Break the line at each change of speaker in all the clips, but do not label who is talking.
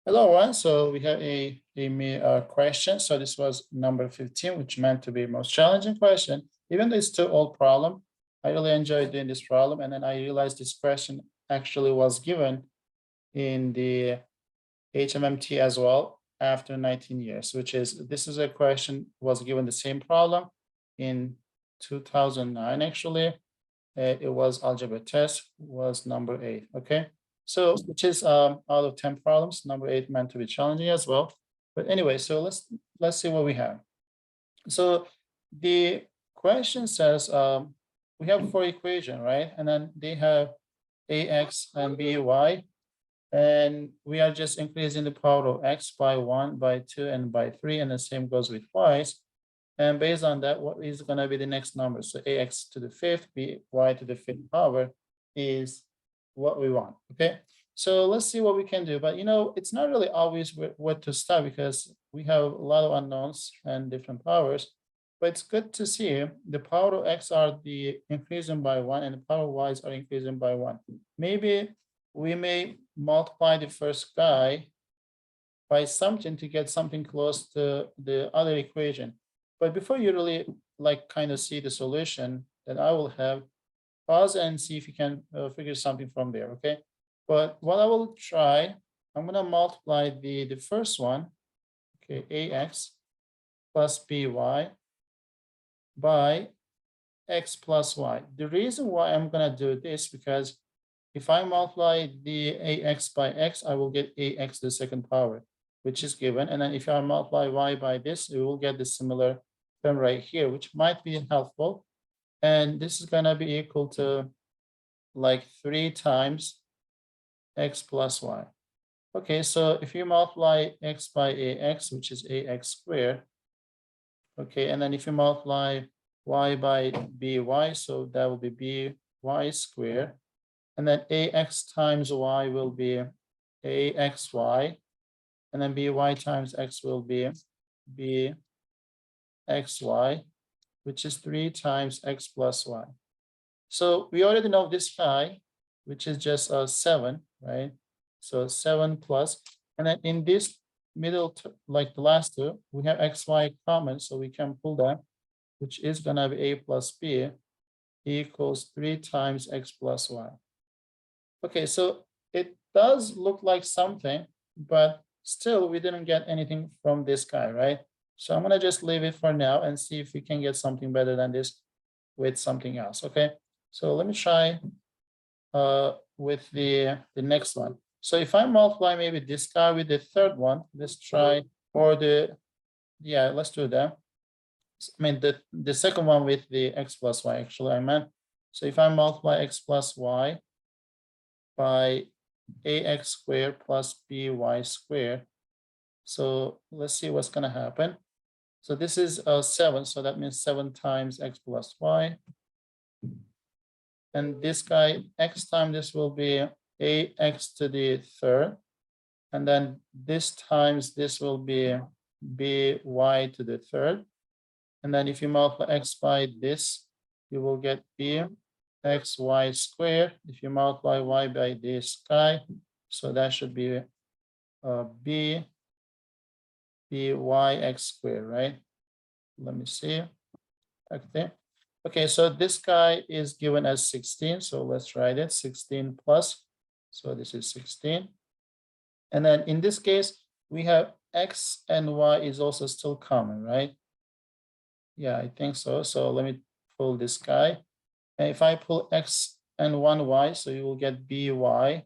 Hello, everyone. So we have a question. So this was number 15, which meant to be most challenging question. Even though it's too old problem, I really enjoyed doing this problem. And then I realized this question actually was given in the HMMT as well after 19 years, which is this is a question was given the same problem in 2009 actually. It was algebra test was number 8. Okay, so which is out of 10 problems, number 8 meant to be challenging as well. But anyway, so let's see what we have. So the question says we have 4 equation, right? And then they have ax and by, and we are just increasing the power of x by 1, by 2, and by 3, and the same goes with y's. And based on that, what is going to be the next number? So ax to the 5th, by to the 5th power is what we want, okay? So let's see what we can do. But, it's not really obvious where to start because we have a lot of unknowns and different powers. But it's good to see the power of x are the increasing by 1 and the power of y's are increasing by 1. Maybe we may multiply the first guy by something to get something close to the other equation. But before you really kind of see the solution, then I will have pause and see if you can figure something from there, okay? But what I will try, I'm gonna multiply the first one, okay, ax plus by by x plus y. The reason why I'm gonna do this because if I multiply the ax by x, I will get ax to the second power, which is given. And then if I multiply y by this, we will get the similar term right here, which might be helpful. And this is going to be equal to like 3 times x plus y. Okay, so if you multiply x by ax, which is ax squared, okay, and then if you multiply y by by, so that will be by squared. And then ax times y will be axy. And then by times x will be bxy, which is 3 times x plus y. So we already know this guy, which is just 7, right? So 7 plus, and then in this middle, like the last two, we have xy common, so we can pull that, which is gonna be a plus b equals 3 times x plus y. Okay, so it does look like something, but still we didn't get anything from this guy, right? So I'm gonna just leave it for now and see if we can get something better than this with something else, okay? So let me try with the next one. So if I multiply maybe this guy with the third one, let's try, or let's do that. I mean, the second one with the x plus y, actually, I meant. So if I multiply x plus y by ax squared plus by squared, so let's see what's going to happen. So this is 7, so that means 7 times x plus y. And this guy, x times this will be ax to the third. And then this times this will be by to the third. And then if you multiply x by this, you will get bxy squared. If you multiply y by this guy, so that should be byx squared, right? Let me see. Okay. Okay, so this guy is given as 16. So let's write it 16 plus. So this is 16. And then in this case, we have x and y is also still common, right? Yeah, I think so. So let me pull this guy. And if I pull x and 1y, so you will get by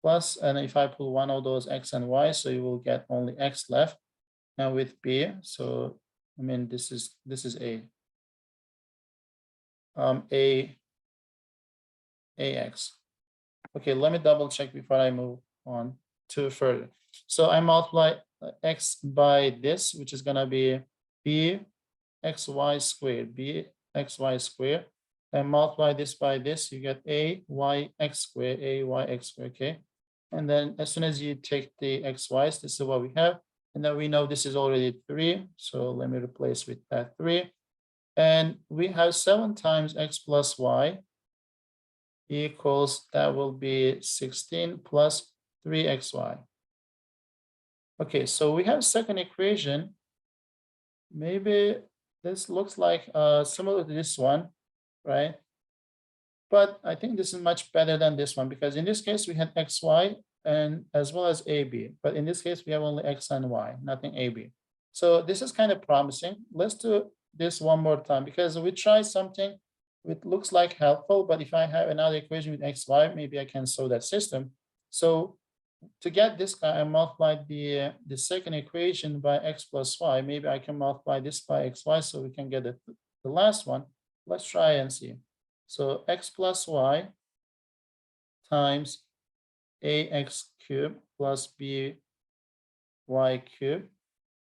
plus, and if I pull one of those x and y, so you will get only x left. And with b, so I mean this is ax. Okay, let me double check before I move on to further. So I multiply x by this, which is gonna be bxy squared, bxy squared, and multiply this by this, you get ayx squared, ayx squared, okay? And then as soon as you take the xy's, this is what we have. And then we know this is already 3. So let me replace with that 3. And we have 7 times x plus y equals, that will be 16 plus 3xy. Okay, so we have second equation. Maybe this looks like similar to this one, right? But I think this is much better than this one because in this case we had xy and as well as ab. But in this case we have only x and y, nothing ab. So this is kind of promising. Let's do this one more time because we try something which looks like helpful, but if I have another equation with xy, maybe I can solve that system. So to get this guy, I multiplied the second equation by x plus y. Maybe I can multiply this by xy so we can get the last one. Let's try and see. So x plus y times ax cubed plus by cubed.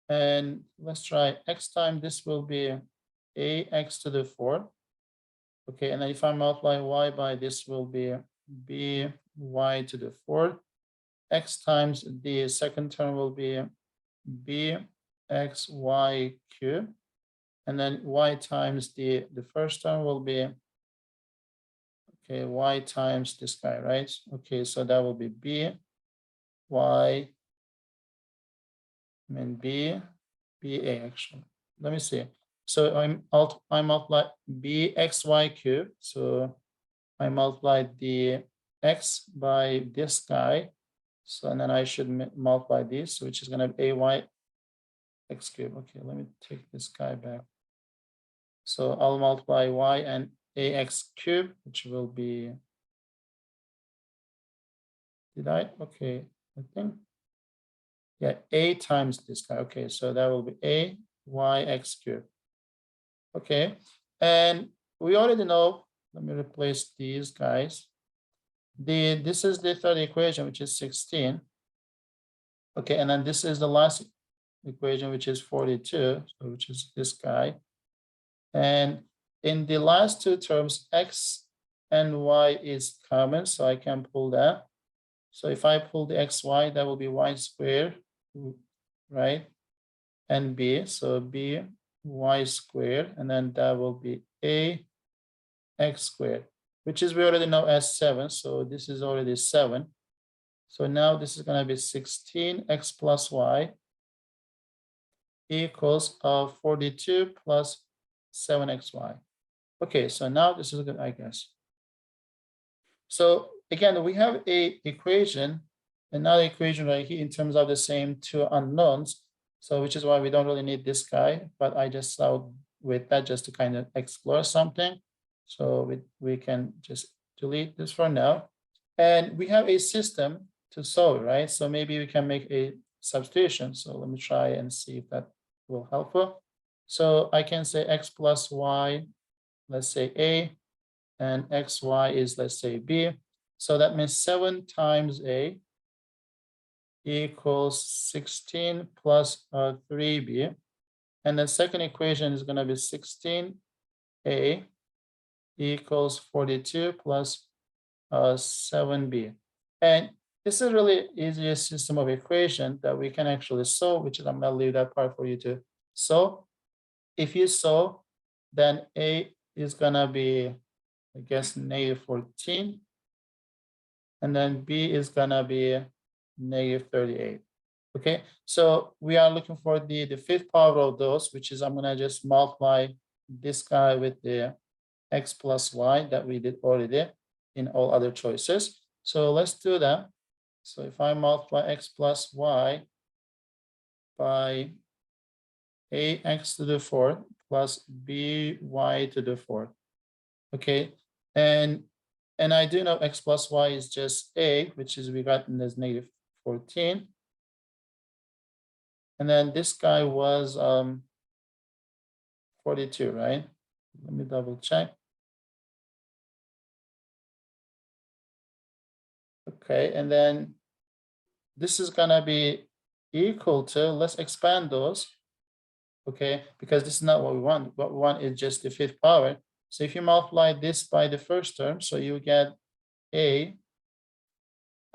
And let's try x times this will be ax to the 4th. Okay, and then if I multiply y by this will be by to the 4th. X times the second term will be bxy cubed. And then y times the first term will be, okay, y times this guy, right? Okay, so that will be b actually. Let me see. So I multiply bxy cubed. So I multiplied the x by this guy. So and then I should multiply this, which is going to be ay x cubed. Okay, let me take this guy back. So I'll multiply y and ax cubed, which will be, okay, I think, yeah, a times this guy. Okay, so that will be a y x cubed. Okay, and we already know, let me replace these guys. This is the third equation, which is 16. Okay, and then this is the last equation, which is 42, so which is this guy. And in the last two terms, x and y is common, so I can pull that. So if I pull the xy, that will be y squared, right? And b, so b y squared, and then that will be a x squared, which is we already know as 7. So this is already 7. So now this is going to be 16x plus y equals 42 plus 7xy. Okay, so now this is good, I guess. So again, we have a equation, another equation right here in terms of the same two unknowns. So which is why we don't really need this guy, but I just thought with that just to kind of explore something. So we can just delete this for now. And we have a system to solve, right? So maybe we can make a substitution. So let me try and see if that will help. So I can say x plus y, let's say a, and xy is, let's say, b. So that means 7 times a equals 16 plus 3b. And the second equation is going to be 16a equals 42 plus 7b. And this is really easiest system of equation that we can actually solve, which is I'm going to leave that part for you to solve. If you solve, then a is going to be, I guess, negative 14. And then b is going to be negative 38. Okay, so we are looking for the fifth power of those, which is I'm going to just multiply this guy with the x plus y that we did already in all other choices. So let's do that. So if I multiply x plus y by ax to the 4th plus by to the 4th. Okay, and I do know x plus y is just a, which is we got in as negative 14. And then this guy was 42, right? Let me double check. Okay, and then this is gonna be equal to, let's expand those, okay, because this is not what we want. What we want is just the fifth power. So if you multiply this by the first term, so you get a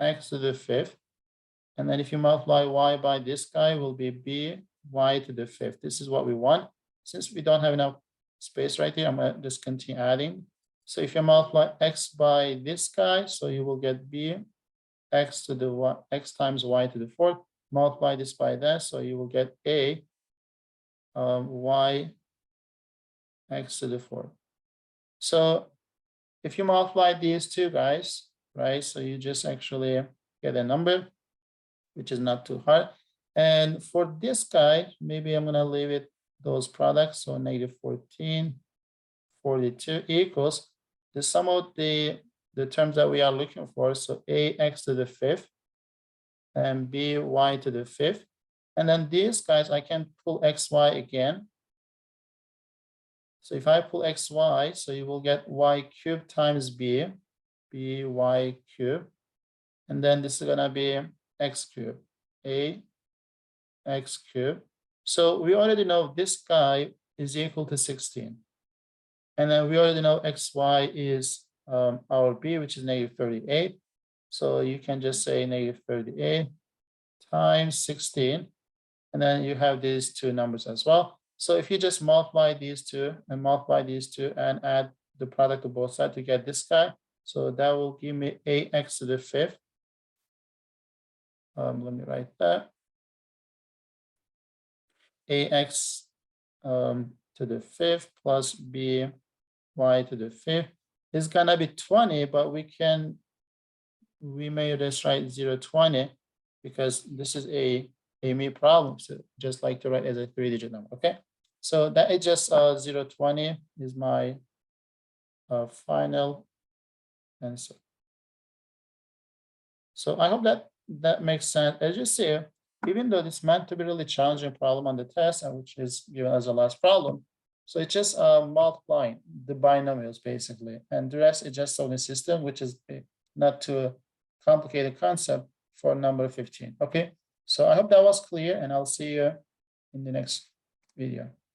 x to the 5th. And then if you multiply y by this guy, will be b y to the 5th. This is what we want. Since we don't have enough space right here, I'm going to just continue adding. So if you multiply x by this guy, so you will get b x to the y, x times y to the fourth, multiply this by that, so you will get a y x to the fourth. So if you multiply these two guys, right, so you just actually get a number, which is not too hard. And for this guy, maybe I'm gonna leave it those products, so -14, 42 equals the sum of the terms that we are looking for, so ax to the fifth and by to the fifth. And then these guys, I can pull xy again. So if I pull xy, so you will get y cubed times by cubed. And then this is gonna be x cubed, a x cubed. So we already know this guy is equal to 16. And then we already know xy is our b, which is -38. So you can just say -38 times 16. And then you have these two numbers as well. So if you just multiply these two and multiply these two and add the product of both sides to get this guy, so that will give me ax to the fifth. Let me write that. Ax to the fifth plus by to the fifth is gonna be 20, but we may just write 020 because this is a AIME problem. So just like to write as a 3-digit number. Okay. So that is just 020 is my final answer. So I hope that makes sense. As you see, even though it's meant to be really challenging problem on the test, and which is given as a last problem, so it's just multiplying the binomials basically, and the rest is just solving system, which is not too complicated concept for number 15. Okay, so I hope that was clear, and I'll see you in the next video.